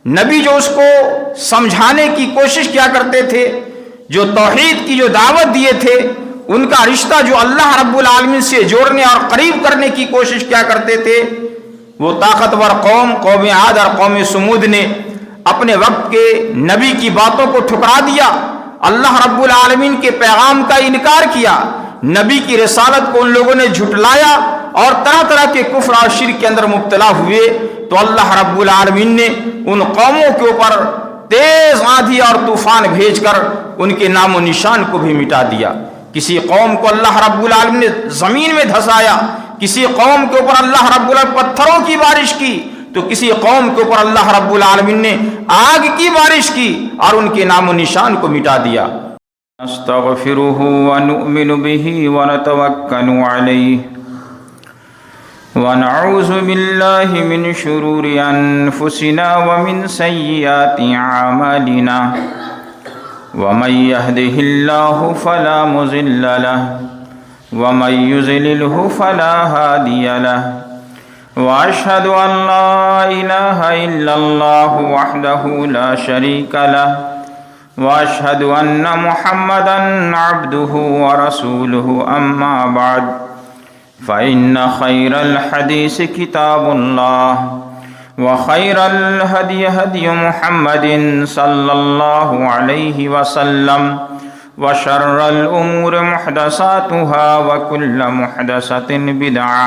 نبی جو اس کو سمجھانے کی کوشش کیا کرتے تھے، جو توحید کی جو دعوت دیے تھے، ان کا رشتہ جو اللہ رب العالمین سے جوڑنے اور قریب کرنے کی کوشش کیا کرتے تھے، وہ طاقتور قوم عاد اور قوم سمود نے اپنے وقت کے نبی کی باتوں کو ٹھکرا دیا، اللہ رب العالمین کے پیغام کا انکار کیا، نبی کی رسالت کو ان لوگوں نے جھٹلایا اور طرح طرح کے کفر اور شرک کے اندر مبتلا ہوئے، تو اللہ رب العالمین نے ان قوموں کے اوپر تیز آندھی اور طوفان بھیج کر ان کے نام و نشان کو بھی مٹا دیا۔ کسی قوم کو اللہ رب العالمین نے زمین میں دھسایا، کسی قوم کے اوپر اللہ رب العالمین پتھروں کی بارش کی، تو کسی قوم کے اوپر اللہ رب العالمین نے آگ کی بارش کی اور ان کے نام و نشان کو مٹا دیا۔ نستغفره ونؤمن به ونتوکل علیہ ونعوذ باللہ من شرور انفسنا ومن سیئات اعمالنا ومن يهده الله فلا مضل له ومن يضلل فلا هادي له واشهد ان لا اله الا الله وحده لا شريك له واشهد ان محمدا عبده ورسوله اما بعد فان خير الحديث كتاب الله وخير الهدي هدي محمد صلى الله عليه وسلم وشر الامور محدثاتها وكل محدثة بدعة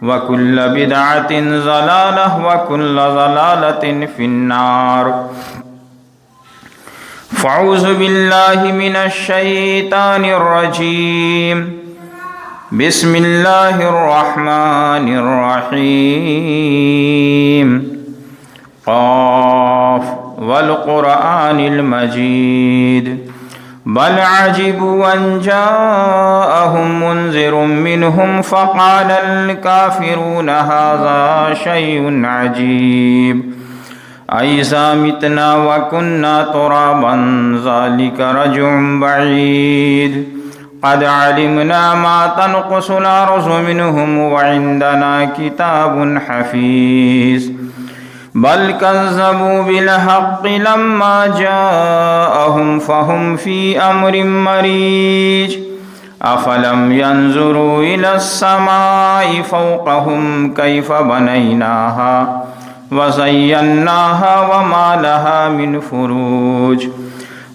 وكل بدعة ضلالة وكل ضلالة في النار۔ فاعوذ باللہ من الشیطان الرجیم، بسم اللہ الرحمن الرحیم، قاف والقرآن المجید، بل عجبوا ان جاءهم منذر منهم فقال الكافرون هذا شيء عجیب، أَإِذَا مِتْنَا وَكُنَّا تُرَابًا ذَلِكَ رَجْعٌ بَعِيدٌ قَدْ عَلِمْنَا مَا تَنْقُصُ الْأَرْضُ مِنْهُمْ وَعِنْدَنَا كِتَابٌ حَفِيظٌ بَلْ كَذَّبُوا بِالْحَقِّ لَمَّا جَاءَهُمْ فَهُمْ فِي أَمْرٍ مَّرِيجٍ أَفَلَمْ يَنْظُرُوا إِلَى السَّمَاءِ فَوْقَهُمْ كَيْفَ بَنَيْنَاهَا وَزَيَّنَّاهَا وَمَا لَهَا مِنْ فُرُوجٍ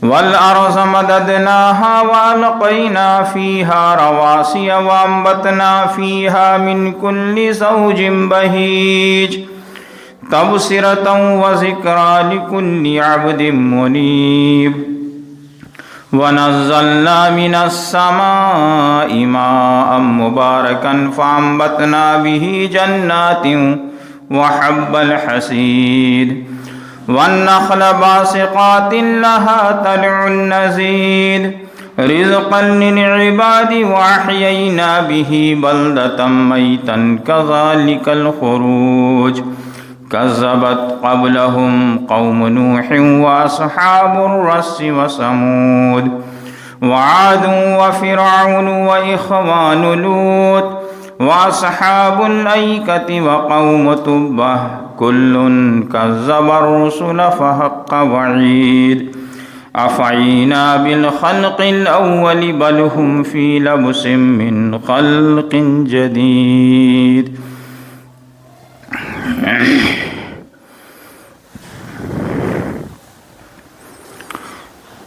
وَالْأَرْضَ مَدَدْنَاهَا وَأَلْقَيْنَا فِيهَا رَوَاسِيَ وَأَنبَتْنَا فِيهَا مِنْ كُلِّ زَوْجٍ بَهِيجٍ تَبْصِرَةً وَذِكْرَى لِكُلِّ عَبْدٍ مُنِيبٍ وَنَزَّلْنَا مِنَ السَّمَاءِ مَاءً مُبَارَكًا فَأَنبَتْنَا بِهِ جَنَّاتٍ وحب الحصيد والنخل باسقات لها طلع نضيد رزقا للعباد وأحيينا به بلدة ميتا كذلك الخروج كذبت قبلهم قوم نوح وأصحاب الرس وثمود وعاد وفرعون وإخوان لوط وأصحاب الأيكة وقوم تبع كل كذب الرسل فحق وعيد أفعينا بالخلق الأول بل هم في لبس من خلق جديد۔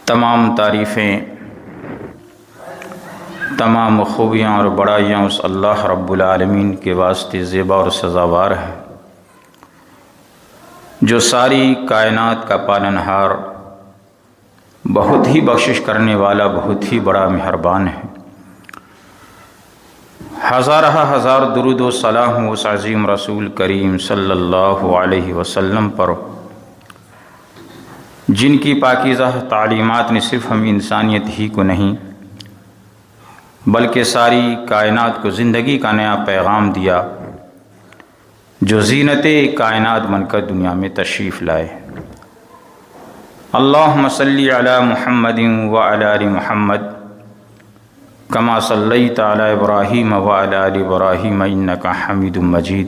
تمام تعریفیں، تمام خوبیاں اور بڑائیاں اس اللہ رب العالمین کے واسطے زیبا اور سزاوار ہیں، جو ساری کائنات کا پالنہار، بہت ہی بخشش کرنے والا، بہت ہی بڑا مہربان ہے۔ ہزارہ ہزار درود و سلام اس عظیم رسول کریم صلی اللہ علیہ وسلم پر، جن کی پاکیزہ تعلیمات نے صرف ہم انسانیت ہی کو نہیں بلکہ ساری کائنات کو زندگی کا نیا پیغام دیا، جو زینت کائنات بن کر دنیا میں تشریف لائے۔ اللہم صلی علی محمد وعلی آل محمد کما صلیت علی ابراہیم وعلی آل ابراہیم انک حمید مجید۔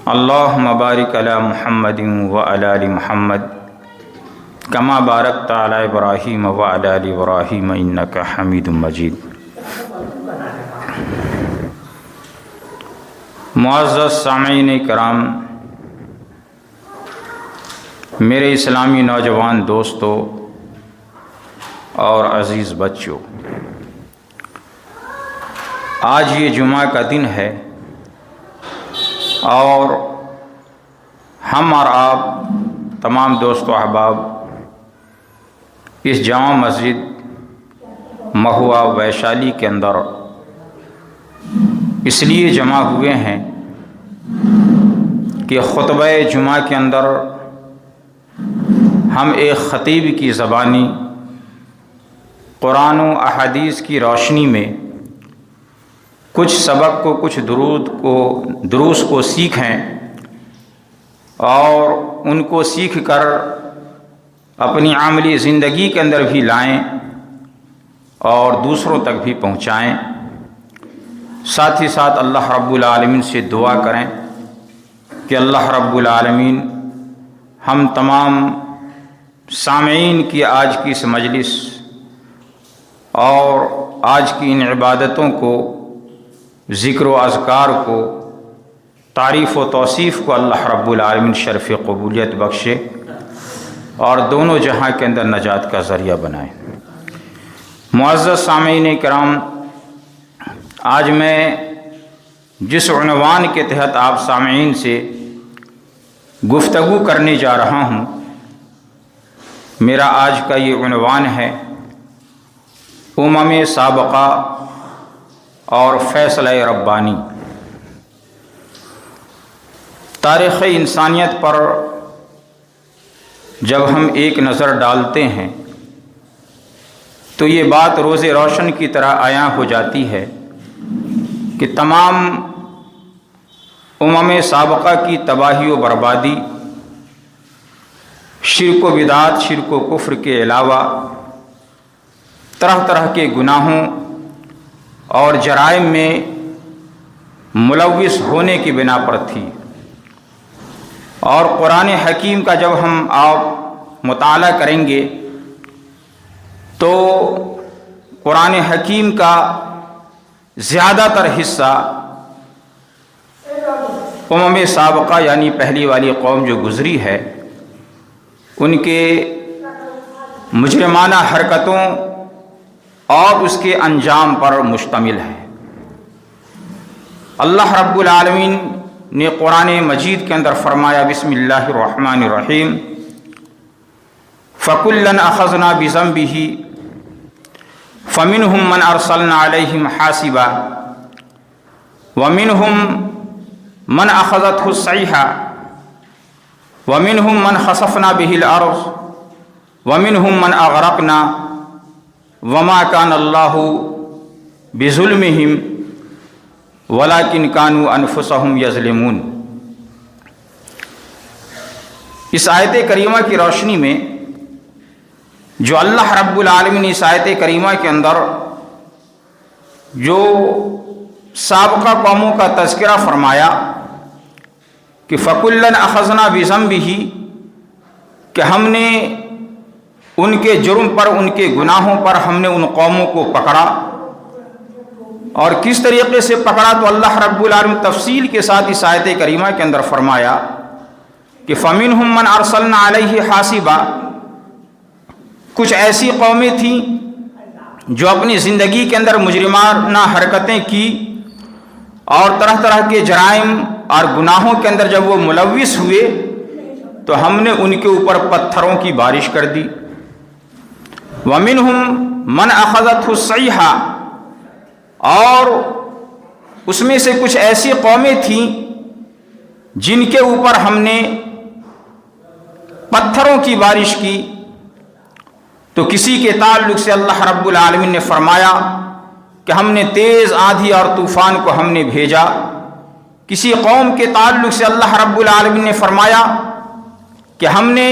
اللهم بارک علی محمد وعلی آل محمد کما بارکت علی ابراہیم وعلی آل ابراہیم انک حمید مجید۔ معزز سامعین کرام، میرے اسلامی نوجوان دوستو اور عزیز بچوں، آج یہ جمعہ کا دن ہے اور ہم اور آپ تمام دوست و احباب اس جامع مسجد مہوا ویشالی کے اندر اس لیے جمع ہوئے ہیں کہ خطبہ جمعہ کے اندر ہم ایک خطیب کی زبانی قرآن و احادیث کی روشنی میں کچھ سبق کو، کچھ دروس کو سیکھیں اور ان کو سیکھ کر اپنی عملی زندگی کے اندر بھی لائیں اور دوسروں تک بھی پہنچائیں۔ ساتھ ہی ساتھ اللہ رب العالمین سے دعا کریں کہ اللہ رب العالمین ہم تمام سامعین کی آج کی اس مجلس اور آج کی ان عبادتوں کو، ذکر و اذکار کو، تعریف و توصیف کو اللہ رب العالمین شرف قبولیت بخشے اور دونوں جہاں کے اندر نجات کا ذریعہ بنائے۔ معزز سامعین کرام، آج میں جس عنوان کے تحت آپ سامعین سے گفتگو کرنے جا رہا ہوں، میرا آج کا یہ عنوان ہے امم سابقہ اور فیصلہ ربانی۔ تاریخ انسانیت پر جب ہم ایک نظر ڈالتے ہیں تو یہ بات روز روشن کی طرح عیاں ہو جاتی ہے کہ تمام امم سابقہ کی تباہی و بربادی شرک و بدعات، شرک و کفر کے علاوہ طرح طرح کے گناہوں اور جرائم میں ملوث ہونے کی بنا پر تھی۔ اور قرآن حکیم کا جب ہم آپ مطالعہ کریں گے تو قرآن حکیم کا زیادہ تر حصہ امم سابقہ یعنی پہلی والی قوم جو گزری ہے ان کے مجرمانہ حرکتوں اور اس کے انجام پر مشتمل ہے۔ اللہ رب العالمین نے قرآن مجید کے اندر فرمایا، بسم اللہ الرحمن الرحیم، فَكُلًّا أَخَذْنَا بِذَنبِهِ فَمِنْهُمْ مَنْ أَرْسَلْنَا عَلَيْهِمْ حَاسِبًا وَمِنْهُمْ مَنْ أَخَذَتْهُ الصَّيْحَةُ وَمِنْهُمْ مَنْ خَسَفْنَا بِهِ الْأَرْضَ وَمِنْهُمْ مَنْ أَغْرَقْنَا وَمَا كَانَ اللَّهُ بِظُلْمِهِمْ وَلَكِنْ كَانُوا أَنفُسَهُمْ يَظْلِمُونَ۔ اس آیت کریمہ کی روشنی میں جو اللہ رب العالمین اس آیت کریمہ کے اندر جو سابقہ قوموں کا تذکرہ فرمایا کہ فَكُلًّا أَخَذْنَا بِذَنبِهِ، کہ ہم نے ان کے جرم پر، ان کے گناہوں پر ہم نے ان قوموں کو پکڑا، اور کس طریقے سے پکڑا تو اللہ رب العالمین تفصیل کے ساتھ اس آیت کریمہ کے اندر فرمایا کہ فَمِنْهُمْ مَنْ أَرْسَلْنَا عَلَيْهِ حَاسِبًا، کچھ ایسی قومیں تھیں جو اپنی زندگی کے اندر مجرمانہ حرکتیں کی اور طرح طرح کے جرائم اور گناہوں کے اندر جب وہ ملوث ہوئے تو ہم نے ان کے اوپر پتھروں کی بارش کر دی۔ وَمِنْهُمْ مَنْ أَخَذَتْهُ الصَّيْحَةُ، اور اس میں سے کچھ ایسی قومیں تھیں جن کے اوپر ہم نے پتھروں کی بارش کی۔ تو کسی کے تعلق سے اللہ رب العالمین نے فرمایا کہ ہم نے تیز آندھی اور طوفان کو ہم نے بھیجا۔ کسی قوم کے تعلق سے اللہ رب العالمین نے فرمایا کہ ہم نے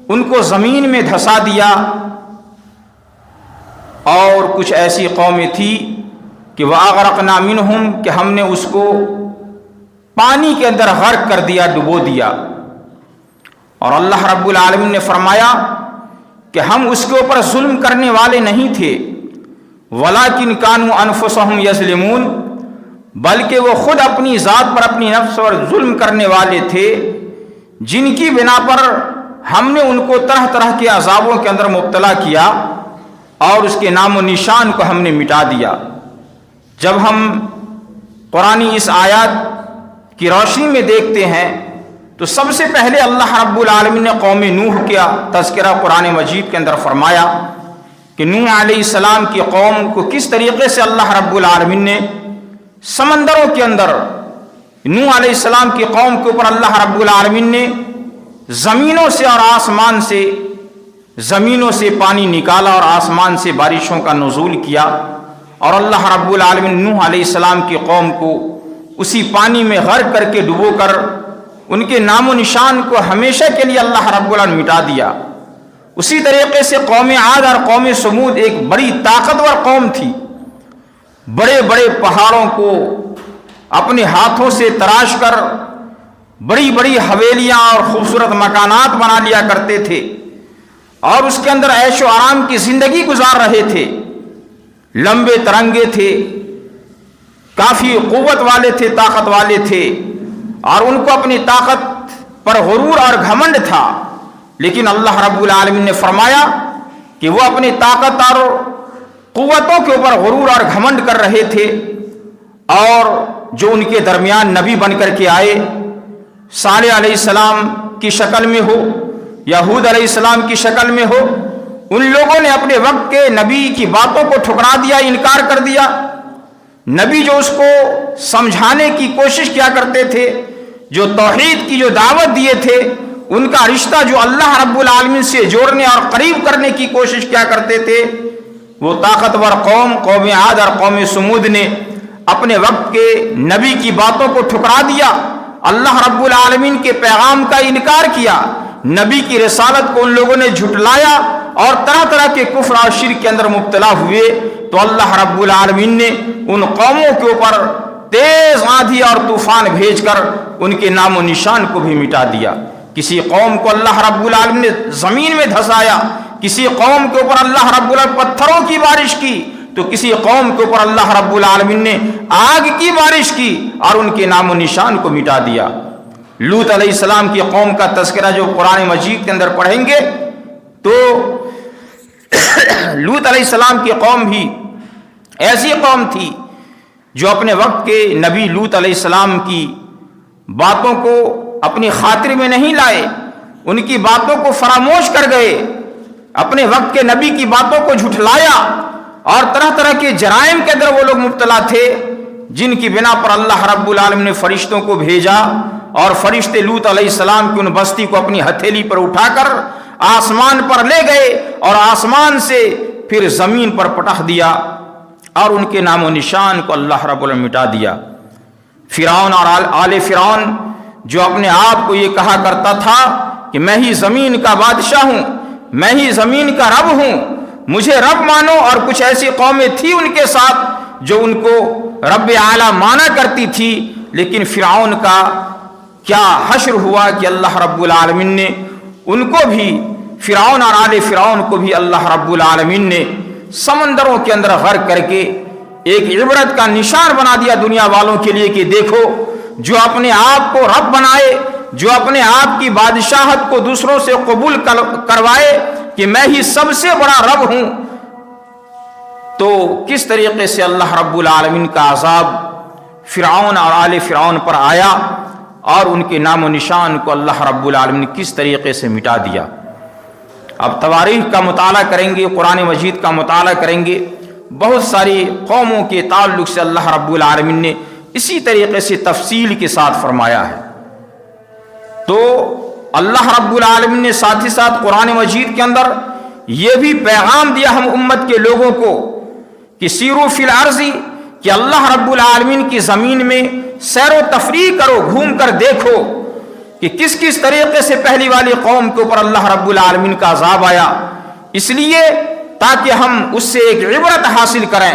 ان کو زمین میں دھسا دیا۔ اور کچھ ایسی قومیں تھی کہ وَأَغْرَقْنَا مِنْهُمْ، کہ ہم نے اس کو پانی کے اندر غرق کر دیا، ڈبو دیا۔ اور اللہ رب العالمین نے فرمایا کہ ہم اس کے اوپر ظلم کرنے والے نہیں تھے، وَلَٰكِنْ كَانُوا أَنفُسَهُمْ يَظْلِمُونَ، بلکہ وہ خود اپنی ذات پر، اپنی نفس پر ظلم کرنے والے تھے، جن کی بنا پر ہم نے ان کو طرح طرح کے عذابوں کے اندر مبتلا کیا اور اس کے نام و نشان کو ہم نے مٹا دیا۔ جب ہم قرآن اس آیات کی روشنی میں دیکھتے ہیں تو سب سے پہلے اللہ رب العالمین نے قوم نوح کا تذکرہ قرآن مجید کے اندر فرمایا کہ نوح علیہ السلام کی قوم کو کس طریقے سے اللہ رب العالمین نے سمندروں کے اندر، نوح علیہ السلام کی قوم کے اوپر اللہ رب العالمین نے زمینوں سے اور آسمان سے، زمینوں سے پانی نکالا اور آسمان سے بارشوں کا نزول کیا، اور اللہ رب العالمین نوح علیہ السلام کی قوم کو اسی پانی میں غرق کر کے ڈبو کر ان کے نام و نشان کو ہمیشہ کے لیے اللہ رب العالمین مٹا دیا۔ اسی طریقے سے قوم عاد اور قوم سمود ایک بڑی طاقتور قوم تھی، بڑے بڑے پہاڑوں کو اپنے ہاتھوں سے تراش کر بڑی بڑی حویلیاں اور خوبصورت مکانات بنا لیا کرتے تھے اور اس کے اندر عیش و آرام کی زندگی گزار رہے تھے۔ لمبے ترنگے تھے، کافی قوت والے تھے، طاقت والے تھے، اور ان کو اپنی طاقت پر غرور اور گھمنڈ تھا، لیکن اللہ رب العالمین نے فرمایا کہ وہ اپنی طاقت اور قوتوں کے اوپر غرور اور گھمنڈ کر رہے تھے، اور جو ان کے درمیان نبی بن کر کے آئے، صالح علیہ السلام کی شکل میں ہو یا ہود علیہ السلام کی شکل میں ہو، ان لوگوں نے اپنے وقت کے نبی کی باتوں کو ٹھکرا دیا، انکار کر دیا۔ نبی جو اس کو سمجھانے کی کوشش کیا کرتے تھے، جو توحید کی جو دعوت دیے تھے، ان کا رشتہ جو اللہ رب العالمین سے جوڑنے اور قریب کرنے کی کوشش کیا کرتے تھے، وہ طاقتور قوم عاد اور قوم سمود نے اپنے وقت کے نبی کی باتوں کو ٹھکرا دیا، اللہ رب العالمین کے پیغام کا انکار کیا، نبی کی رسالت کو ان لوگوں نے جھٹلایا اور طرح طرح کے کفر اور شرک کے اندر مبتلا ہوئے، تو اللہ رب العالمین نے ان قوموں کے اوپر تیز آندھی اور طوفان بھیج کر ان کے نام و نشان کو بھی مٹا دیا۔ کسی قوم کو اللہ رب العالمین نے زمین میں دھسایا، کسی قوم کے اوپر اللہ رب العالمین پتھروں کی بارش کی، تو کسی قوم کے اوپر اللہ رب العالمین نے آگ کی بارش کی اور ان کے نام و نشان کو مٹا دیا۔ لوط علیہ السلام کی قوم کا تذکرہ جو قرآن مجید کے اندر پڑھیں گے تو لوط علیہ السلام کی قوم بھی ایسی قوم تھی جو اپنے وقت کے نبی لوط علیہ السلام کی باتوں کو اپنی خاطر میں نہیں لائے، ان کی باتوں کو فراموش کر گئے، اپنے وقت کے نبی کی باتوں کو جھٹلایا، اور طرح طرح کے جرائم کے اندر وہ لوگ مبتلا تھے، جن کی بنا پر اللہ رب العالمین نے فرشتوں کو بھیجا، اور فرشتے لوط علیہ السلام کی ان بستی کو اپنی ہتھیلی پر اٹھا کر آسمان پر لے گئے اور آسمان سے پھر زمین پر پٹخ دیا، اور ان کے نام و نشان کو اللہ رب العالمین مٹا دیا۔ فرعون اور آل فرعون جو اپنے آپ کو یہ کہا کرتا تھا کہ میں ہی زمین کا بادشاہ ہوں، میں ہی زمین کا رب ہوں، مجھے رب مانو، اور کچھ ایسی قومیں تھیں ان کے ساتھ جو ان کو رب اعلیٰ مانا کرتی تھی، لیکن فرعون کا کیا حشر ہوا کہ اللہ رب العالمین نے ان کو بھی، فرعون اور آل فرعون کو بھی اللہ رب العالمین نے سمندروں کے اندر غرق کر کے ایک عبرت کا نشان بنا دیا دنیا والوں کے لیے کہ دیکھو، جو اپنے آپ کو رب بنائے، جو اپنے آپ کی بادشاہت کو دوسروں سے قبول کروائے کہ میں ہی سب سے بڑا رب ہوں، تو کس طریقے سے اللہ رب العالمین کا عذاب فرعون اور آل فرعون پر آیا اور ان کے نام و نشان کو اللہ رب العالمین نے کس طریقے سے مٹا دیا۔ اب تواریخ کا مطالعہ کریں گے، قرآن مجید کا مطالعہ کریں گے، بہت ساری قوموں کے تعلق سے اللہ رب العالمین نے اسی طریقے سے تفصیل کے ساتھ فرمایا ہے۔ تو اللہ رب العالمین نے ساتھ ہی ساتھ قرآن مجید کے اندر یہ بھی پیغام دیا ہم امت کے لوگوں کو کہ سیرو فی الارض، کہ اللہ رب العالمین کی زمین میں سیر و تفریح کرو، گھوم کر دیکھو کہ کس کس طریقے سے پہلی والی قوم کے اوپر اللہ رب العالمین کا عذاب آیا، اس لیے تاکہ ہم اس سے ایک عبرت حاصل کریں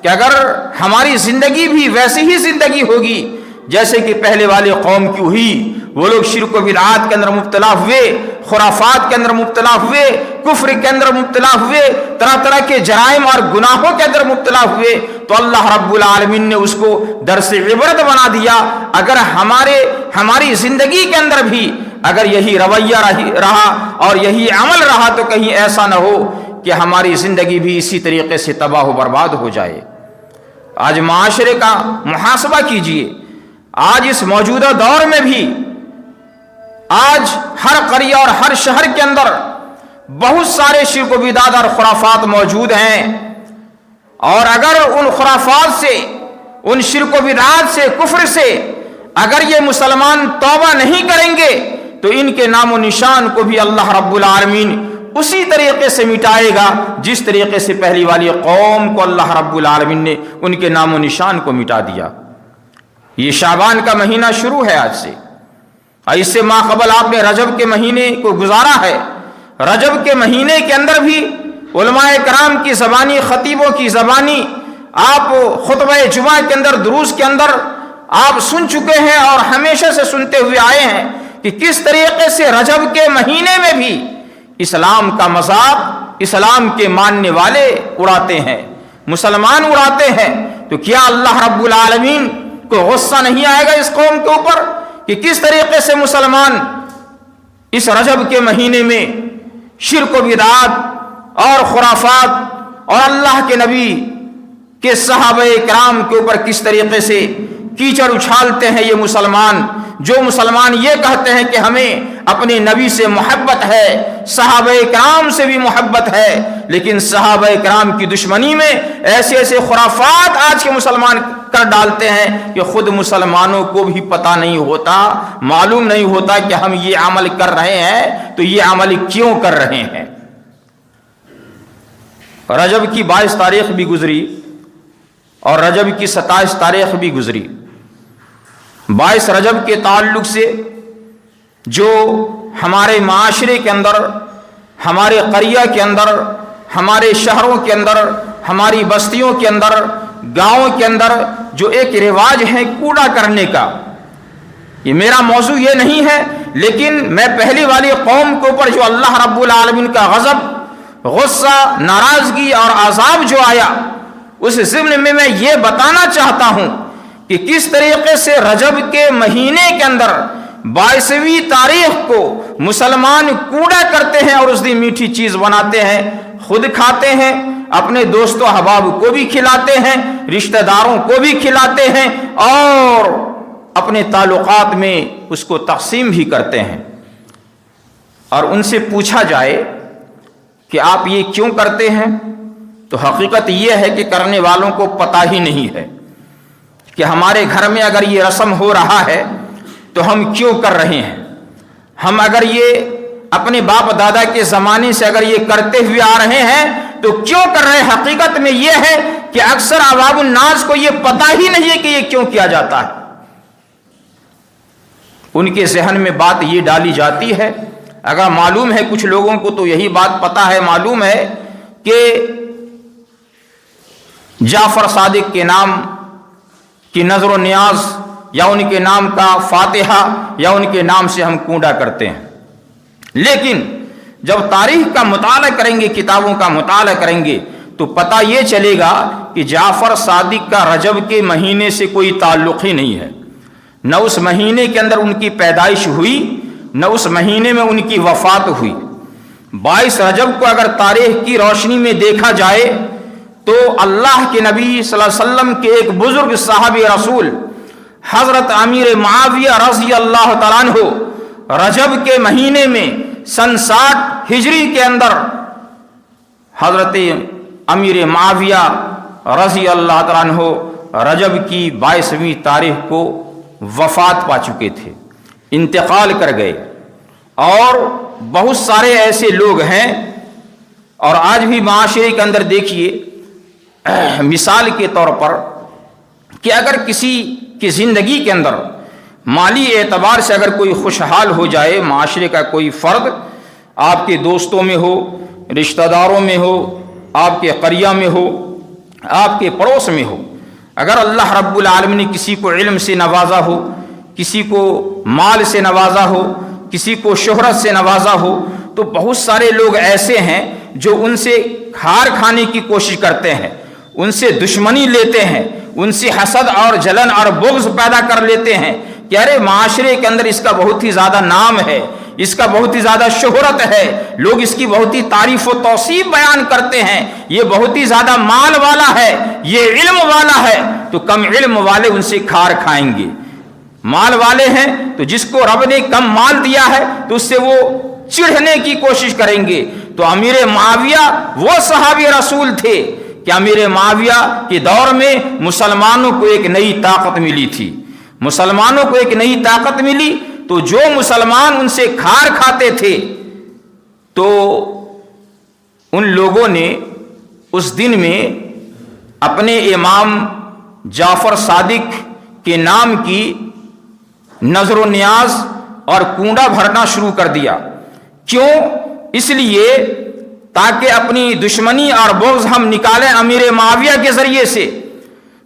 کہ اگر ہماری زندگی بھی ویسی ہی زندگی ہوگی جیسے کہ پہلے والے قوم کی ہوئی. وہ لوگ شرک و بدعات کے اندر مبتلا ہوئے, خرافات کے اندر مبتلا ہوئے, کفر کے اندر مبتلا ہوئے, طرح طرح کے جرائم اور گناہوں کے اندر مبتلا ہوئے, تو اللہ رب العالمین نے اس کو درس عبرت بنا دیا. اگر ہماری زندگی کے اندر بھی اگر یہی رویہ رہا اور یہی عمل رہا تو کہیں ایسا نہ ہو کہ ہماری زندگی بھی اسی طریقے سے تباہ و برباد ہو جائے. آج معاشرے کا محاسبہ کیجئے. آج اس موجودہ دور میں بھی آج ہر قریہ اور ہر شہر کے اندر بہت سارے شرک و بدعت اور خرافات موجود ہیں, اور اگر ان خرافات سے, ان شرک و بدعات سے, کفر سے اگر یہ مسلمان توبہ نہیں کریں گے تو ان کے نام و نشان کو بھی اللہ رب العالمین اسی طریقے سے مٹائے گا جس طریقے سے پہلی والی قوم کو اللہ رب العالمین نے ان کے نام و نشان کو مٹا دیا. یہ شعبان کا مہینہ شروع ہے آج سے, اور اس سے ماقبل آپ نے رجب کے مہینے کو گزارا ہے. رجب کے مہینے کے اندر بھی علماء کرام کی زبانی, خطیبوں کی زبانی آپ خطبہ جمعہ کے اندر, دروس کے اندر آپ سن چکے ہیں اور ہمیشہ سے سنتے ہوئے آئے ہیں کہ کس طریقے سے رجب کے مہینے میں بھی اسلام کا مذاق اسلام کے ماننے والے اڑاتے ہیں, مسلمان اڑاتے ہیں. تو کیا اللہ رب العالمین کو غصہ نہیں آئے گا اس قوم کے اوپر کہ کس طریقے سے مسلمان اس رجب کے مہینے میں شرک و بدعات اور خرافات اور اللہ کے نبی کے صحابہ کرام کے اوپر کس طریقے سے کیچڑ اچھالتے ہیں. یہ مسلمان, جو مسلمان یہ کہتے ہیں کہ ہمیں اپنے نبی سے محبت ہے, صحابہ کرام سے بھی محبت ہے, لیکن صحابہ کرام کی دشمنی میں ایسے ایسے خرافات آج کے مسلمان کر ڈالتے ہیں کہ خود مسلمانوں کو بھی پتہ نہیں ہوتا, معلوم نہیں ہوتا کہ ہم یہ عمل کر رہے ہیں تو یہ عمل کیوں کر رہے ہیں. رجب کی 22 تاریخ بھی گزری اور رجب کی 27 تاریخ بھی گزری. 22 رجب کے تعلق سے جو ہمارے معاشرے کے اندر, ہمارے قریہ کے اندر, ہمارے شہروں کے اندر, ہماری بستیوں کے اندر, گاؤں کے اندر جو ایک رواج ہے کوڑا کرنے کا, یہ میرا موضوع یہ نہیں ہے, لیکن میں پہلی والی قوم کے اوپر جو اللہ رب العالمین کا غضب, غصہ, ناراضگی اور عذاب جو آیا, اس ضمن میں میں یہ بتانا چاہتا ہوں کہ کس طریقے سے رجب کے مہینے کے اندر 22ویں تاریخ کو مسلمان کوڑا کرتے ہیں اور اس دن میٹھی چیز بناتے ہیں, خود کھاتے ہیں, اپنے دوست و احباب کو بھی کھلاتے ہیں, رشتہ داروں کو بھی کھلاتے ہیں, اور اپنے تعلقات میں اس کو تقسیم بھی کرتے ہیں. اور ان سے پوچھا جائے کہ آپ یہ کیوں کرتے ہیں, تو حقیقت یہ ہے کہ کرنے والوں کو پتہ ہی نہیں ہے کہ ہمارے گھر میں اگر یہ رسم ہو رہا ہے تو ہم کیوں کر رہے ہیں. ہم اگر یہ اپنے باپ دادا کے زمانے سے اگر یہ کرتے ہوئے آ رہے ہیں تو کیوں کر رہے ہیں. حقیقت میں یہ ہے کہ اکثر عوام الناس کو یہ پتہ ہی نہیں ہے کہ یہ کیوں کیا جاتا ہے. ان کے ذہن میں بات یہ ڈالی جاتی ہے, اگر معلوم ہے کچھ لوگوں کو تو یہی بات پتہ ہے, معلوم ہے کہ جعفر صادق کے نام کی نظر و نیاز یا ان کے نام کا فاتحہ یا ان کے نام سے ہم کوڑا کرتے ہیں. لیکن جب تاریخ کا مطالعہ کریں گے, کتابوں کا مطالعہ کریں گے, تو پتہ یہ چلے گا کہ جعفر صادق کا رجب کے مہینے سے کوئی تعلق ہی نہیں ہے. نہ اس مہینے کے اندر ان کی پیدائش ہوئی, نہ اس مہینے میں ان کی وفات ہوئی. 22 رجب کو اگر تاریخ کی روشنی میں دیکھا جائے تو اللہ کے نبی صلی اللہ علیہ وسلم کے ایک بزرگ صحابی رسول حضرت امیر معاویہ رضی اللہ تعالیٰ عنہ رجب کے مہینے میں سن 60 ہجری کے اندر حضرت امیر معاویہ رضی اللہ تعالیٰ عنہ رجب کی 22ویں تاریخ کو وفات پا چکے تھے, انتقال کر گئے. اور بہت سارے ایسے لوگ ہیں, اور آج بھی معاشرے کے اندر دیکھیے, مثال کے طور پر کہ اگر کسی کی زندگی کے اندر مالی اعتبار سے اگر کوئی خوشحال ہو جائے, معاشرے کا کوئی فرد, آپ کے دوستوں میں ہو, رشتہ داروں میں ہو, آپ کے قریہ میں ہو, آپ کے پڑوس میں ہو, اگر اللہ رب العالمین نے کسی کو علم سے نوازا ہو، کسی کو مال سے نوازا ہو، کسی کو شہرت سے نوازا ہو، تو بہت سارے لوگ ایسے ہیں جو ان سے کھار کھانے کی کوشش کرتے ہیں، ان سے دشمنی لیتے ہیں، ان سے حسد اور جلن اور بغض پیدا کر لیتے ہیں کہ ارے معاشرے کے اندر اس کا بہت ہی زیادہ نام ہے، اس کا بہت ہی زیادہ شہرت ہے، لوگ اس کی بہت ہی تعریف و توصیف بیان کرتے ہیں، یہ بہت ہی زیادہ مال والا ہے، یہ علم والا ہے، تو کم علم والے ان سے کھار کھائیں گے۔ مال والے ہیں تو جس کو رب نے کم مال دیا ہے تو اس سے وہ چڑھنے کی کوشش کریں گے۔ تو امیر معاویہ وہ صحابی رسول تھے کہ امیر معاویہ کے دور میں مسلمانوں کو ایک نئی طاقت ملی تھی، مسلمانوں کو ایک نئی طاقت ملی، تو جو مسلمان ان سے کھار کھاتے تھے تو ان لوگوں نے اس دن میں اپنے امام جعفر صادق کے نام کی نظر و نیاز اور کنڈا بھرنا شروع کر دیا۔ کیوں؟ اس لیے تاکہ اپنی دشمنی اور بغض ہم نکالیں امیر معاویہ کے ذریعے سے،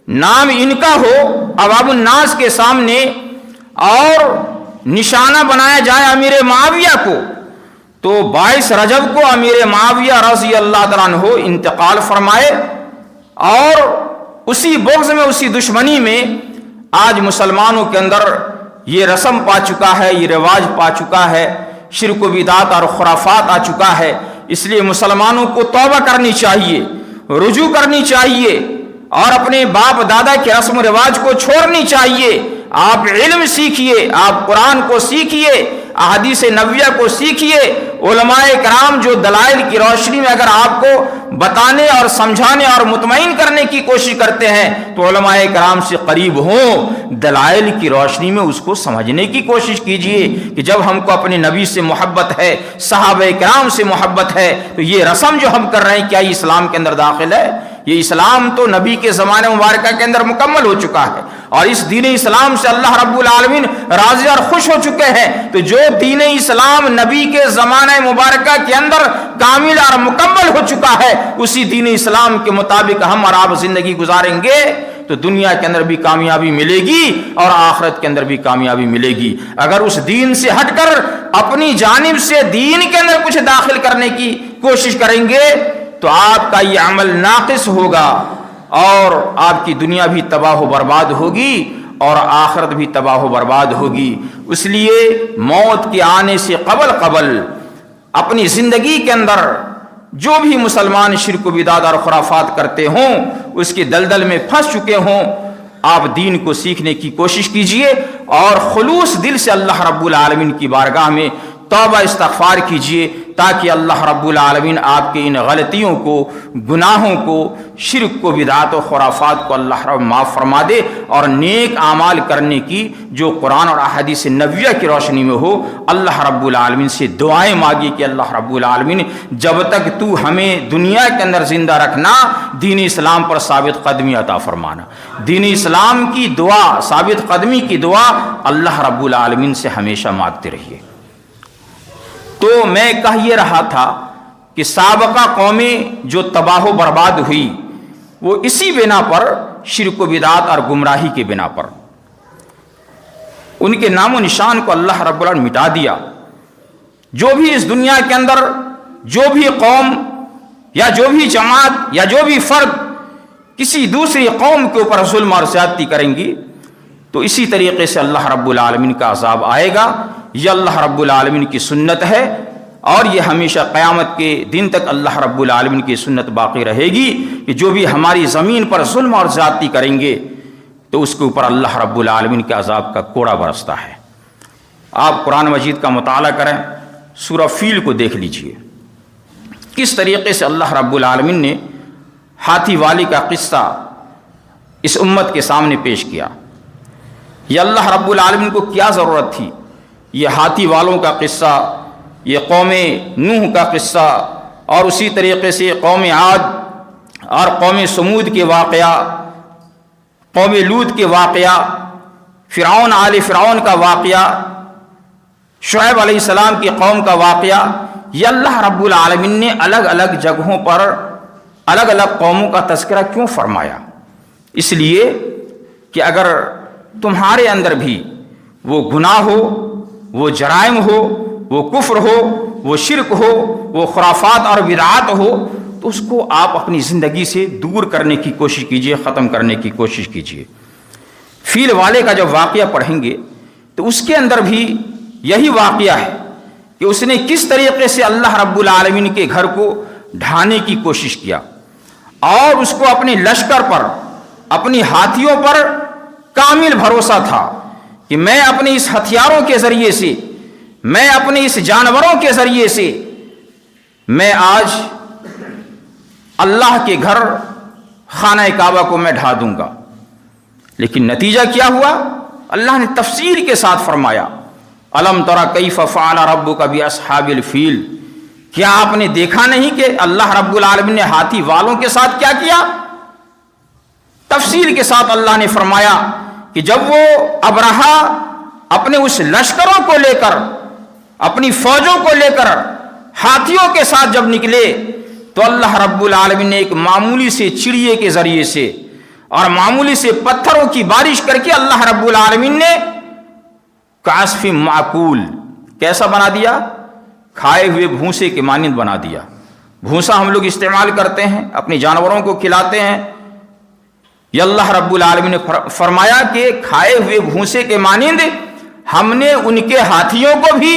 نام ان کا ہو عوام الناس کے سامنے اور نشانہ بنایا جائے امیر معاویہ کو۔ تو 22 رجب کو امیر معاویہ رضی اللہ تعالیٰ عنہ انتقال فرمائے، اور اسی بغض میں، اسی دشمنی میں آج مسلمانوں کے اندر یہ رسم پا چکا ہے، یہ رواج پا چکا ہے، شرک و بدعات اور خرافات آ چکا ہے۔ اس لیے مسلمانوں کو توبہ کرنی چاہیے، رجوع کرنی چاہیے، اور اپنے باپ دادا کے رسم و رواج کو چھوڑنی چاہیے۔ آپ علم سیکھیے، آپ قرآن کو سیکھیے، احادیث نبویہ کو سیکھیے۔ علماء کرام جو دلائل کی روشنی میں اگر آپ کو بتانے اور سمجھانے اور مطمئن کرنے کی کوشش کرتے ہیں تو علماء کرام سے قریب ہوں، دلائل کی روشنی میں اس کو سمجھنے کی کوشش کیجئے کہ جب ہم کو اپنے نبی سے محبت ہے، صحابہ کرام سے محبت ہے، تو یہ رسم جو ہم کر رہے ہیں کیا یہ اسلام کے اندر داخل ہے؟ یہ اسلام تو نبی کے زمانے مبارکہ کے اندر مکمل ہو چکا ہے، اور اس دین اسلام سے اللہ رب العالمین راضی اور خوش ہو چکے ہیں۔ تو جو دین اسلام نبی کے زمانے مبارکہ کے اندر کامل اور مکمل ہو چکا ہے، اسی دین اسلام کے مطابق ہم اور آپ زندگی گزاریں گے تو دنیا کے اندر بھی کامیابی ملے گی اور آخرت کے اندر بھی کامیابی ملے گی۔ اگر اس دین سے ہٹ کر اپنی جانب سے دین کے اندر کچھ داخل کرنے کی کوشش کریں گے تو آپ کا یہ عمل ناقص ہوگا، اور آپ کی دنیا بھی تباہ و برباد ہوگی اور آخرت بھی تباہ و برباد ہوگی۔ اس لیے موت کے آنے سے قبل اپنی زندگی کے اندر جو بھی مسلمان شرک و بدعت اور خرافات کرتے ہوں، اس کے دلدل میں پھنس چکے ہوں، آپ دین کو سیکھنے کی کوشش کیجئے اور خلوص دل سے اللہ رب العالمین کی بارگاہ میں توبہ استغفار کیجئے، تاکہ اللہ رب العالمین آپ کے ان غلطیوں کو، گناہوں کو، شرک کو، بدعات و خرافات کو اللہ رب معاف فرما دے، اور نیک اعمال کرنے کی جو قرآن اور احادیث نبویہ کی روشنی میں ہو۔ اللہ رب العالمین سے دعائیں مانگی کہ اللہ رب العالمین جب تک تو ہمیں دنیا کے اندر زندہ رکھنا، دین اسلام پر ثابت قدمی عطا فرمانا۔ دین اسلام کی دعا، ثابت قدمی کی دعا اللہ رب العالمین سے ہمیشہ مانگتے رہیے۔ تو میں کہہ یہ رہا تھا کہ سابقہ قومیں جو تباہ و برباد ہوئی وہ اسی بنا پر، شرک و بدعات اور گمراہی کے بنا پر، ان کے نام و نشان کو اللہ رب العالمین مٹا دیا۔ جو بھی اس دنیا کے اندر جو بھی قوم یا جو بھی جماعت یا جو بھی فرد کسی دوسری قوم کے اوپر ظلم اور زیادتی کریں گی تو اسی طریقے سے اللہ رب العالمین کا عذاب آئے گا۔ یہ اللہ رب العالمین کی سنت ہے، اور یہ ہمیشہ قیامت کے دن تک اللہ رب العالمین کی سنت باقی رہے گی کہ جو بھی ہماری زمین پر ظلم اور زیادتی کریں گے تو اس کے اوپر اللہ رب العالمین کے عذاب کا کوڑا برستا ہے۔ آپ قرآن مجید کا مطالعہ کریں، سورہ فیل کو دیکھ لیجئے، کس طریقے سے اللہ رب العالمین نے ہاتھی والی کا قصہ اس امت کے سامنے پیش کیا۔ یہ اللہ رب العالمین کو کیا ضرورت تھی یہ ہاتھی والوں کا قصہ، یہ قوم نوح کا قصہ، اور اسی طریقے سے قوم عاد اور قوم سمود کے واقعہ، قوم لوط کے واقعہ، فرعون آل فرعون کا واقعہ، شعیب علیہ السلام کی قوم کا واقعہ۔ یہ اللہ رب العالمین نے الگ الگ جگہوں پر الگ الگ قوموں کا تذکرہ کیوں فرمایا؟ اس لیے کہ اگر تمہارے اندر بھی وہ گناہ ہو، وہ جرائم ہو، وہ کفر ہو، وہ شرک ہو، وہ خرافات اور بدعات ہو، تو اس کو آپ اپنی زندگی سے دور کرنے کی کوشش کیجئے، ختم کرنے کی کوشش کیجئے۔ فیل والے کا جب واقعہ پڑھیں گے تو اس کے اندر بھی یہی واقعہ ہے کہ اس نے کس طریقے سے اللہ رب العالمین کے گھر کو ڈھانے کی کوشش کیا، اور اس کو اپنے لشکر پر، اپنی ہاتھیوں پر کامل بھروسہ تھا کہ میں اپنے اس ہتھیاروں کے ذریعے سے، میں اپنے اس جانوروں کے ذریعے سے میں آج اللہ کے گھر خانہ کعبہ کو میں ڈھا دوں گا۔ لیکن نتیجہ کیا ہوا؟ اللہ نے تفصیل کے ساتھ فرمایا، الم تری کیف فعل ربک باصحاب الفیل، کیا آپ نے دیکھا نہیں کہ اللہ رب العالمین نے ہاتھی والوں کے ساتھ کیا کیا؟ تفصیل کے ساتھ اللہ نے فرمایا کہ جب وہ ابرہا اپنے اس لشکروں کو لے کر، اپنی فوجوں کو لے کر ہاتھیوں کے ساتھ جب نکلے، تو اللہ رب العالمین نے ایک معمولی سے چڑیے کے ذریعے سے اور معمولی سے پتھروں کی بارش کر کے اللہ رب العالمین نے کعصف معقول کیسا بنا دیا؟ کھائے ہوئے بھوسے کے مانند بنا دیا۔ بھوسا ہم لوگ استعمال کرتے ہیں، اپنے جانوروں کو کھلاتے ہیں، یہ اللہ رب العالمین نے فرمایا کہ کھائے ہوئے بھوسے کے مانند ہم نے ان کے ہاتھیوں کو بھی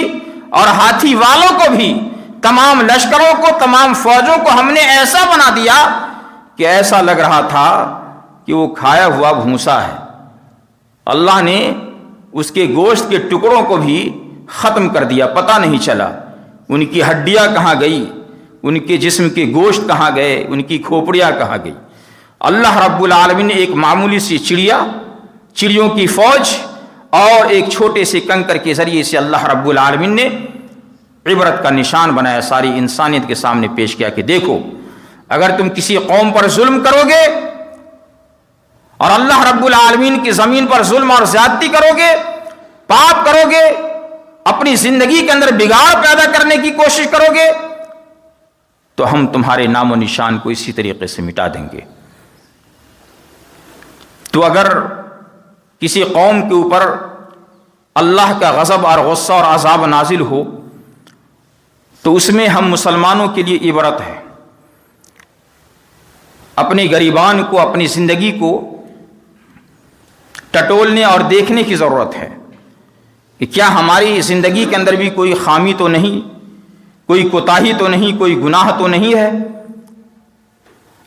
اور ہاتھی والوں کو بھی، تمام لشکروں کو، تمام فوجوں کو ہم نے ایسا بنا دیا کہ ایسا لگ رہا تھا کہ وہ کھایا ہوا بھوسا ہے۔ اللہ نے اس کے گوشت کے ٹکڑوں کو بھی ختم کر دیا، پتہ نہیں چلا ان کی ہڈیاں کہاں گئی، ان کے جسم کے گوشت کہاں گئے، ان کی کھوپڑیاں کہاں گئی۔ اللہ رب العالمین نے ایک معمولی سی چڑیوں کی فوج اور ایک چھوٹے سے کنکر کے ذریعے سے اللہ رب العالمین نے عبرت کا نشان بنایا، ساری انسانیت کے سامنے پیش کیا کہ دیکھو، اگر تم کسی قوم پر ظلم کرو گے اور اللہ رب العالمین کی زمین پر ظلم اور زیادتی کرو گے، پاپ کرو گے، اپنی زندگی کے اندر بگاڑ پیدا کرنے کی کوشش کرو گے، تو ہم تمہارے نام و نشان کو اسی طریقے سے مٹا دیں گے۔ تو اگر کسی قوم کے اوپر اللہ کا غضب اور غصہ اور عذاب نازل ہو تو اس میں ہم مسلمانوں کے لیے عبرت ہے۔ اپنے غریبان کو، اپنی زندگی کو ٹٹولنے اور دیکھنے کی ضرورت ہے کہ کیا ہماری زندگی کے اندر بھی کوئی خامی تو نہیں، کوئی کوتاہی تو نہیں، کوئی گناہ تو نہیں ہے،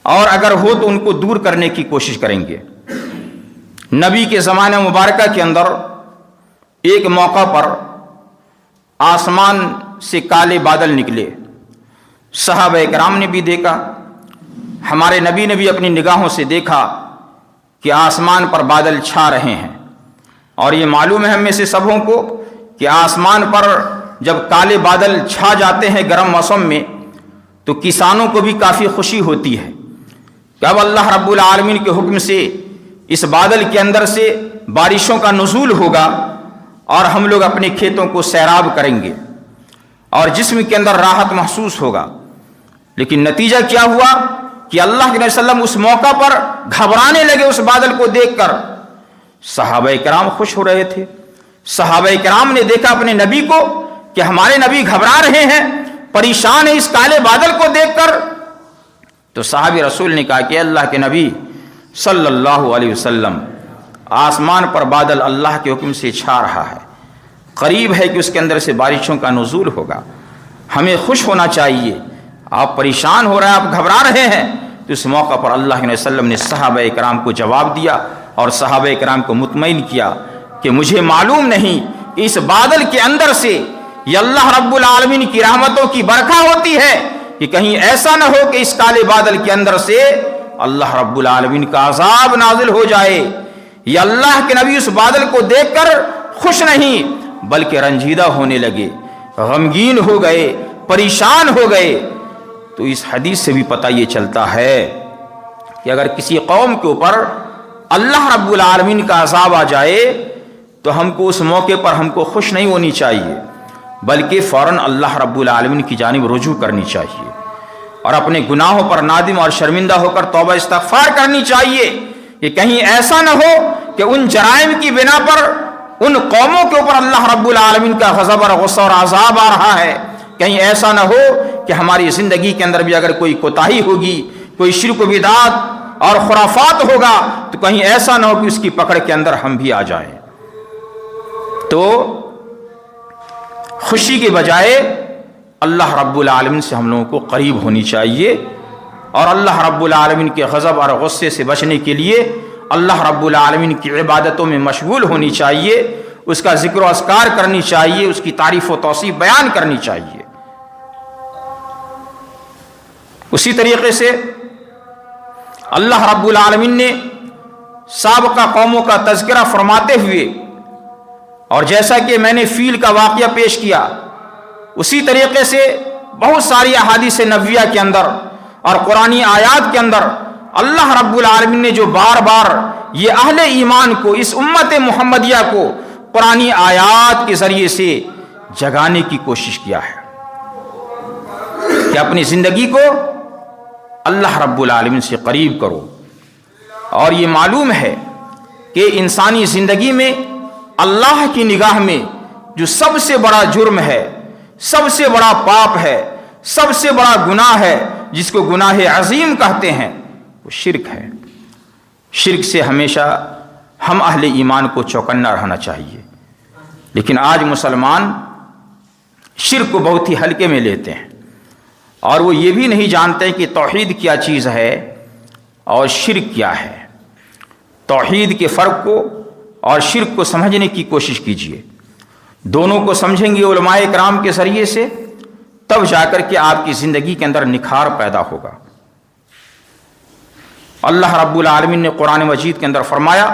اور اگر ہو تو ان کو دور کرنے کی کوشش کریں گے۔ نبی کے زمانہ مبارکہ کے اندر ایک موقع پر آسمان سے کالے بادل نکلے، صحابہ کرام نے بھی دیکھا، ہمارے نبی نے بھی اپنی نگاہوں سے دیکھا کہ آسمان پر بادل چھا رہے ہیں۔ اور یہ معلوم ہے ہم میں سے سبوں کو کہ آسمان پر جب کالے بادل چھا جاتے ہیں گرم موسم میں تو کسانوں کو بھی کافی خوشی ہوتی ہے کہ اب اللہ رب العالمین کے حکم سے اس بادل کے اندر سے بارشوں کا نزول ہوگا اور ہم لوگ اپنے کھیتوں کو سیراب کریں گے اور جسم کے اندر راحت محسوس ہوگا۔ لیکن نتیجہ کیا ہوا کہ اللہ کے نبی صلی اللہ علیہ وسلم اس موقع پر گھبرانے لگے اس بادل کو دیکھ کر۔ صحابہ کرام خوش ہو رہے تھے، صحابہ کرام نے دیکھا اپنے نبی کو کہ ہمارے نبی گھبرا رہے ہیں، پریشان ہیں اس کالے بادل کو دیکھ کر۔ تو صحابی رسول نے کہا کہ اللہ کے نبی صلی اللہ علیہ وسلم، آسمان پر بادل اللہ کے حکم سے چھا رہا ہے، قریب ہے کہ اس کے اندر سے بارشوں کا نزول ہوگا، ہمیں خوش ہونا چاہیے، آپ پریشان ہو رہے ہیں، آپ گھبرا رہے ہیں۔ تو اس موقع پر اللہ علیہ وسلم نے صحابہ کرام کو جواب دیا اور صحابہ کرام کو مطمئن کیا کہ مجھے معلوم نہیں کہ اس بادل کے اندر سے یہ اللہ رب العالمین کی رحمتوں کی برکھا ہوتی ہے کہ کہیں ایسا نہ ہو کہ اس کالے بادل کے اندر سے اللہ رب العالمین کا عذاب نازل ہو جائے۔ یہ اللہ کے نبی اس بادل کو دیکھ کر خوش نہیں بلکہ رنجیدہ ہونے لگے، غمگین ہو گئے، پریشان ہو گئے۔ تو اس حدیث سے بھی پتہ یہ چلتا ہے کہ اگر کسی قوم کے اوپر اللہ رب العالمین کا عذاب آ جائے تو ہم کو اس موقع پر ہم کو خوش نہیں ہونی چاہیے بلکہ فوراً اللہ رب العالمین کی جانب رجوع کرنی چاہیے اور اپنے گناہوں پر نادم اور شرمندہ ہو کر توبہ استغفار کرنی چاہیے کہ کہیں ایسا نہ ہو کہ ان جرائم کی بنا پر ان قوموں کے اوپر اللہ رب العالمین کا غضب اور غصہ اور عذاب آ رہا ہے، کہیں ایسا نہ ہو کہ ہماری زندگی کے اندر بھی اگر کوئی کوتاہی ہوگی، کوئی شرک و بدعات اور خرافات ہوگا، تو کہیں ایسا نہ ہو کہ اس کی پکڑ کے اندر ہم بھی آ جائیں۔ تو خوشی کے بجائے اللہ رب العالمین سے ہم لوگوں کو قریب ہونی چاہیے، اور اللہ رب العالمین کے غضب اور غصے سے بچنے کے لیے اللہ رب العالمین کی عبادتوں میں مشغول ہونی چاہیے، اس کا ذکر و اذکار کرنی چاہیے، اس کی تعریف و توصیف بیان کرنی چاہیے۔ اسی طریقے سے اللہ رب العالمین نے سابقہ قوموں کا تذکرہ فرماتے ہوئے، اور جیسا کہ میں نے فیل کا واقعہ پیش کیا، اسی طریقے سے بہت ساری احادیث نبویہ کے اندر اور قرآنی آیات کے اندر اللہ رب العالمین نے جو بار بار یہ اہل ایمان کو، اس امت محمدیہ کو قرآنی آیات کے ذریعے سے جگانے کی کوشش کیا ہے کہ اپنی زندگی کو اللہ رب العالمین سے قریب کرو۔ اور یہ معلوم ہے کہ انسانی زندگی میں اللہ کی نگاہ میں جو سب سے بڑا جرم ہے، سب سے بڑا پاپ ہے، سب سے بڑا گناہ ہے، جس کو گناہ عظیم کہتے ہیں، وہ شرک ہے۔ شرک سے ہمیشہ ہم اہل ایمان کو چوکنا رہنا چاہیے، لیکن آج مسلمان شرک کو بہت ہی ہلکے میں لیتے ہیں، اور وہ یہ بھی نہیں جانتے کہ توحید کیا چیز ہے اور شرک کیا ہے۔ توحید کے فرق کو اور شرک کو سمجھنے کی کوشش کیجیے، دونوں کو سمجھیں گے علماء کرام کے ذریعے سے، تب جا کر کے آپ کی زندگی کے اندر نکھار پیدا ہوگا۔ اللہ رب العالمین نے قرآن مجید کے اندر فرمایا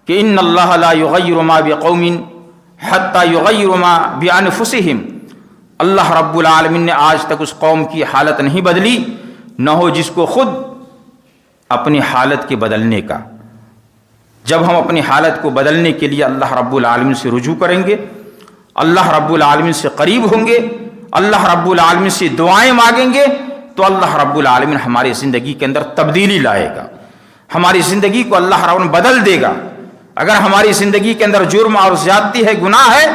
کہ ان اللہ لا یغیر ما بقوم حتی یغیر ما بانفسہم۔ اللہ رب العالمین نے آج تک اس قوم کی حالت نہیں بدلی، نہ ہو جس کو خود اپنی حالت کے بدلنے کا۔ جب ہم اپنی حالت کو بدلنے کے لیے اللہ رب العالمین سے رجوع کریں گے، اللہ رب العالمین سے قریب ہوں گے، اللہ رب العالمین سے دعائیں مانگیں گے، تو اللہ رب العالمین ہماری زندگی کے اندر تبدیلی لائے گا، ہماری زندگی کو اللہ رب العالمین بدل دے گا۔ اگر ہماری زندگی کے اندر جرم اور زیادتی ہے، گناہ ہے،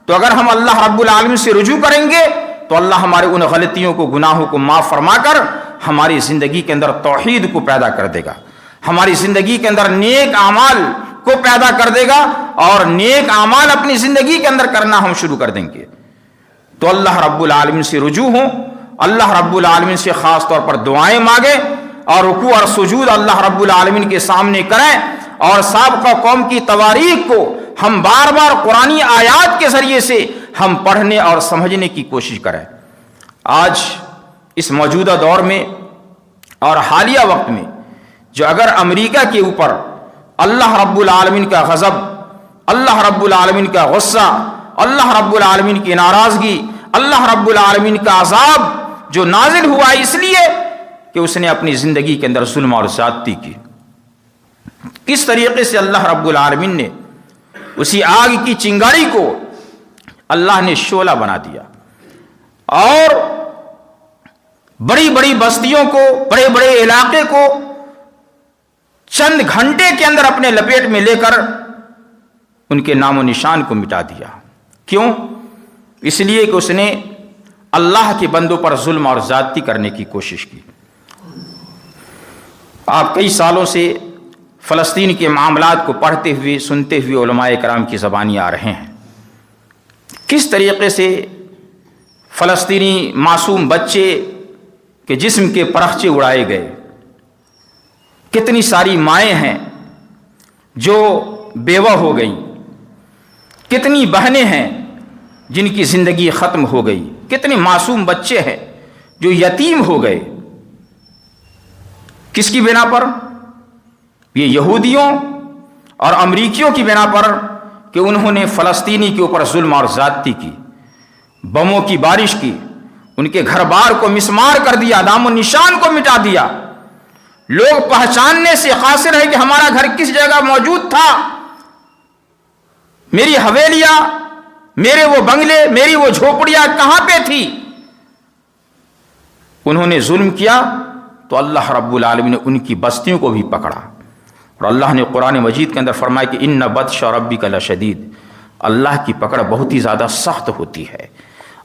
تو اگر ہم اللہ رب العالمین سے رجوع کریں گے تو اللہ ہمارے ان غلطیوں کو، گناہوں کو معاف فرما کر ہماری زندگی کے اندر توحید کو پیدا کر دے گا، ہماری زندگی کے اندر نیک اعمال کو پیدا کر دے گا، اور نیک اعمال اپنی زندگی کے اندر کرنا ہم شروع کر دیں گے۔ تو اللہ رب العالمین سے رجوع ہوں، اللہ رب العالمین سے خاص طور پر دعائیں مانگیں، اور رکوع اور سجود اللہ رب العالمین کے سامنے کریں، اور سابقہ قوم کی تواریخ کو ہم بار بار قرآنی آیات کے ذریعے سے ہم پڑھنے اور سمجھنے کی کوشش کریں۔ آج اس موجودہ دور میں اور حالیہ وقت میں جو اگر امریکہ کے اوپر اللہ رب العالمین کا غضب، اللہ رب العالمین کا غصہ، اللہ رب العالمین کی ناراضگی، اللہ رب العالمین کا عذاب جو نازل ہوا اس لیے کہ اس نے اپنی زندگی کے اندر ظلم اور زیادتی کی، کس طریقے سے اللہ رب العالمین نے اسی آگ کی چنگاری کو اللہ نے شعلہ بنا دیا، اور بڑی بڑی بستیوں کو، بڑے بڑے علاقے کو چند گھنٹے کے اندر اپنے لپیٹ میں لے کر ان کے نام و نشان کو مٹا دیا۔ کیوں؟ اس لیے کہ اس نے اللہ کے بندوں پر ظلم اور زیادتی کرنے کی کوشش کی۔ آپ کئی سالوں سے فلسطین کے معاملات کو پڑھتے ہوئے، سنتے ہوئے علماء کرام کی زبانی آ رہے ہیں، کس طریقے سے فلسطینی معصوم بچے کے جسم کے پرخچے اڑائے گئے، کتنی ساری مائیں ہیں جو بیوہ ہو گئیں، کتنی بہنیں ہیں جن کی زندگی ختم ہو گئی، کتنے معصوم بچے ہیں جو یتیم ہو گئے، کس کی بنا پر؟ یہ یہودیوں اور امریکیوں کی بنا پر کہ انہوں نے فلسطینی کے اوپر ظلم اور زیادتی کی، بموں کی بارش کی، ان کے گھر بار کو مسمار کر دیا، نام و نشان کو مٹا دیا۔ لوگ پہچاننے سے قاصر ہے کہ ہمارا گھر کس جگہ موجود تھا، میری حویلیاں، میرے وہ بنگلے، میری وہ جھوپڑیاں کہاں پہ تھی۔ انہوں نے ظلم کیا تو اللہ رب العالمین نے ان کی بستیوں کو بھی پکڑا، اور اللہ نے قرآن مجید کے اندر فرمایا کہ ان بطش ربک لشدید، اللہ کی پکڑ بہت ہی زیادہ سخت ہوتی ہے۔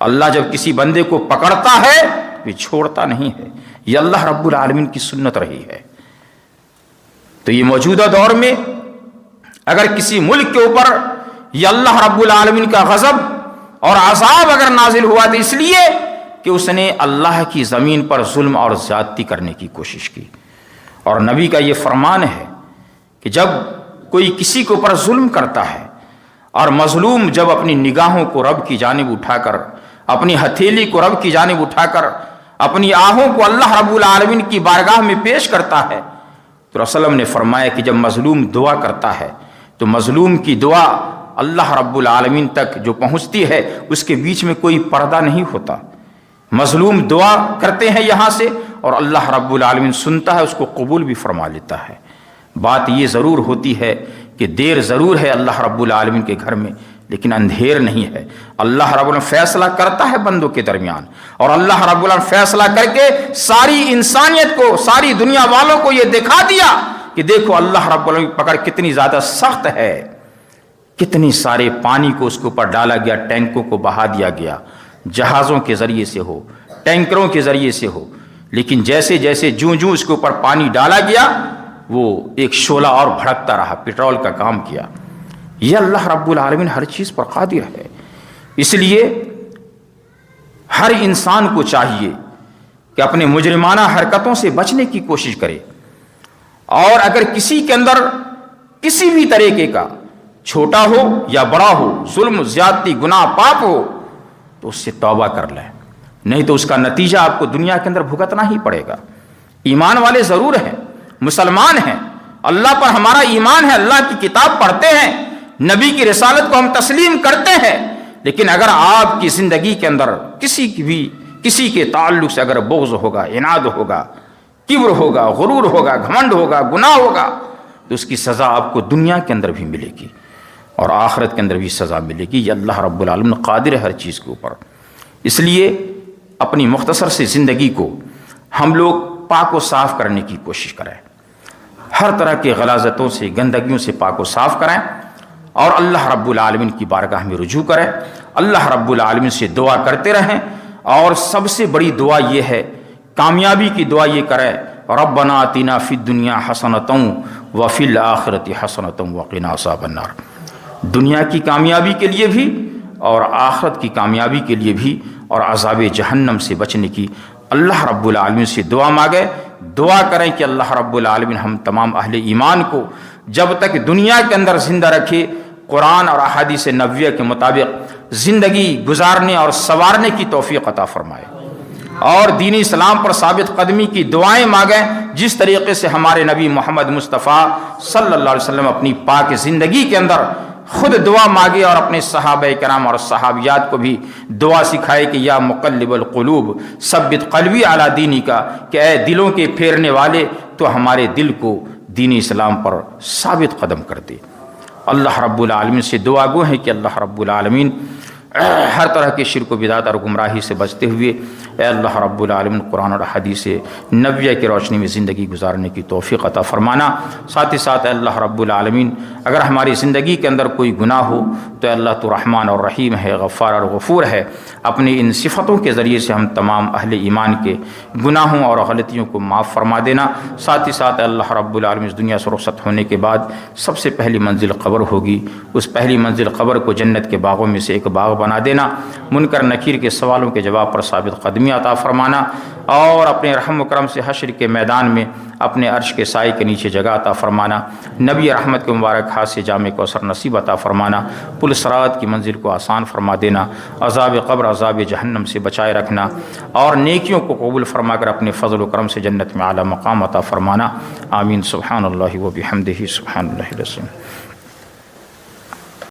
اللہ جب کسی بندے کو پکڑتا ہے وہ چھوڑتا نہیں ہے، یہ اللہ رب العالمین کی سنت رہی ہے۔ تو یہ موجودہ دور میں اگر کسی ملک کے اوپر یہ اللہ رب العالمین کا غضب اور عذاب اگر نازل ہوا تو اس لیے کہ اس نے اللہ کی زمین پر ظلم اور زیادتی کرنے کی کوشش کی۔ اور نبی کا یہ فرمان ہے کہ جب کوئی کسی کے اوپر ظلم کرتا ہے اور مظلوم جب اپنی نگاہوں کو رب کی جانب اٹھا کر، اپنی ہتھیلی کو رب کی جانب اٹھا کر، اپنی آہوں کو اللہ رب العالمین کی بارگاہ میں پیش کرتا ہے، تو رسول اللہ نے فرمایا کہ جب مظلوم دعا کرتا ہے تو مظلوم کی دعا اللہ رب العالمین تک جو پہنچتی ہے اس کے بیچ میں کوئی پردہ نہیں ہوتا۔ مظلوم دعا کرتے ہیں یہاں سے اور اللہ رب العالمین سنتا ہے، اس کو قبول بھی فرما لیتا ہے۔ بات یہ ضرور ہوتی ہے کہ دیر ضرور ہے اللہ رب العالمین کے گھر میں، لیکن اندھیر نہیں ہے۔ اللہ رب العالمین فیصلہ کرتا ہے بندوں کے درمیان، اور اللہ رب العالمین فیصلہ کر کے ساری انسانیت کو، ساری دنیا والوں کو یہ دکھا دیا کہ دیکھو اللہ رب العالمین کی پکڑ کتنی زیادہ سخت ہے، کتنی سارے پانی کو اس کے اوپر ڈالا گیا، ٹینکوں کو بہا دیا گیا، جہازوں کے ذریعے سے ہو، ٹینکروں کے ذریعے سے ہو، لیکن جیسے جیسے جوں جوں اس کے اوپر پانی ڈالا گیا وہ ایک شعلہ اور بھڑکتا رہا، پٹرول کا کام کیا۔ یہ اللہ رب العالمین ہر چیز پر قادر ہے۔ اس لیے ہر انسان کو چاہیے کہ اپنے مجرمانہ حرکتوں سے بچنے کی کوشش کرے، اور اگر کسی کے اندر کسی بھی طریقے کا چھوٹا ہو یا بڑا ہو، ظلم، زیادتی، گناہ، پاپ ہو تو اس سے توبہ کر لیں، نہیں تو اس کا نتیجہ آپ کو دنیا کے اندر بھگتنا ہی پڑے گا۔ ایمان والے ضرور ہیں، مسلمان ہیں، اللہ پر ہمارا ایمان ہے، اللہ کی کتاب پڑھتے ہیں، نبی کی رسالت کو ہم تسلیم کرتے ہیں، لیکن اگر آپ کی زندگی کے اندر کسی کے تعلق سے اگر بغض ہوگا، عناد ہوگا، کبر ہوگا، غرور ہوگا، گھمنڈ ہوگا، گناہ ہوگا، تو اس کی سزا آپ کو دنیا کے اندر بھی ملے گی اور آخرت کے اندر بھی سزا ملے گی۔ یہ اللہ رب العالمین قادر ہے ہر چیز کے اوپر۔ اس لیے اپنی مختصر سی زندگی کو ہم لوگ پاک و صاف کرنے کی کوشش کریں، ہر طرح کے غلاظتوں سے، گندگیوں سے پاک و صاف کریں، اور اللہ رب العالمین کی بارگاہ میں رجوع کریں، اللہ رب العالمین سے دعا کرتے رہیں، اور سب سے بڑی دعا یہ ہے، کامیابی کی دعا یہ کریں، ربنا آتنا فی الدنیا حسنۃ وفی الآخرۃ حسنۃ وقنا عذاب النار۔ دنیا کی کامیابی کے لیے بھی اور آخرت کی کامیابی کے لیے بھی، اور عذاب جہنم سے بچنے کی اللہ رب العالمین سے دعا مانگے، دعا کریں کہ اللہ رب العالمین ہم تمام اہل ایمان کو جب تک دنیا کے اندر زندہ رکھے، قرآن اور احادیث نبویہ کے مطابق زندگی گزارنے اور سنوارنے کی توفیق عطا فرمائے، اور دین اسلام پر ثابت قدمی کی دعائیں مانگیں، جس طریقے سے ہمارے نبی محمد مصطفیٰ صلی اللہ علیہ وسلم اپنی پاک زندگی کے اندر خود دعا مانگے، اور اپنے صحابہ کرام اور صحابیات کو بھی دعا سکھائے کہ یا مقلب القلوب ثبت قلبی علی دینک، کہ اے دلوں کے پھیرنے والے تو ہمارے دل کو دین اسلام پر ثابت قدم کر دے۔ اللہ رب العالمین سے دعا گو ہے کہ اللہ رب العالمین ہر طرح کے شرک و بدعت اور گمراہی سے بچتے ہوئے اے اللہ رب العالمین قرآن اور حدیث نبویہ کی روشنی میں زندگی گزارنے کی توفیق عطا فرمانا۔ ساتھ ہی ساتھ اے اللہ رب العالمین اگر ہماری زندگی کے اندر کوئی گناہ ہو تو اے اللہ تو رحمان اور رحیم ہے، غفار اور غفور ہے، اپنی ان صفتوں کے ذریعے سے ہم تمام اہل ایمان کے گناہوں اور غلطیوں کو معاف فرما دینا۔ ساتھ ہی ساتھ اے اللہ رب العالمین اس دنیا سے رخصت ہونے کے بعد سب سے پہلی منزل قبر ہوگی، اس پہلی منزل قبر کو جنت کے باغوں میں سے ایک باغ بنا دینا، منکر نکیر کے سوالوں کے جواب پر ثابت قدمی عطا فرمانا، اور اپنے رحم و کرم سے حشر کے میدان میں اپنے عرش کے سائے کے نیچے جگہ عطا فرمانا، نبی رحمت کے مبارک ہاتھ سے جام کوثر نصیب عطا فرمانا، پل صراط کی منزل کو آسان فرما دینا، عذاب قبر عذاب جہنم سے بچائے رکھنا، اور نیکیوں کو قبول فرما کر اپنے فضل و کرم سے جنت میں اعلیٰ مقام عطا فرمانا۔ آمین۔ سبحان اللہ و بحمدہ، سبحان اللہ العظیم۔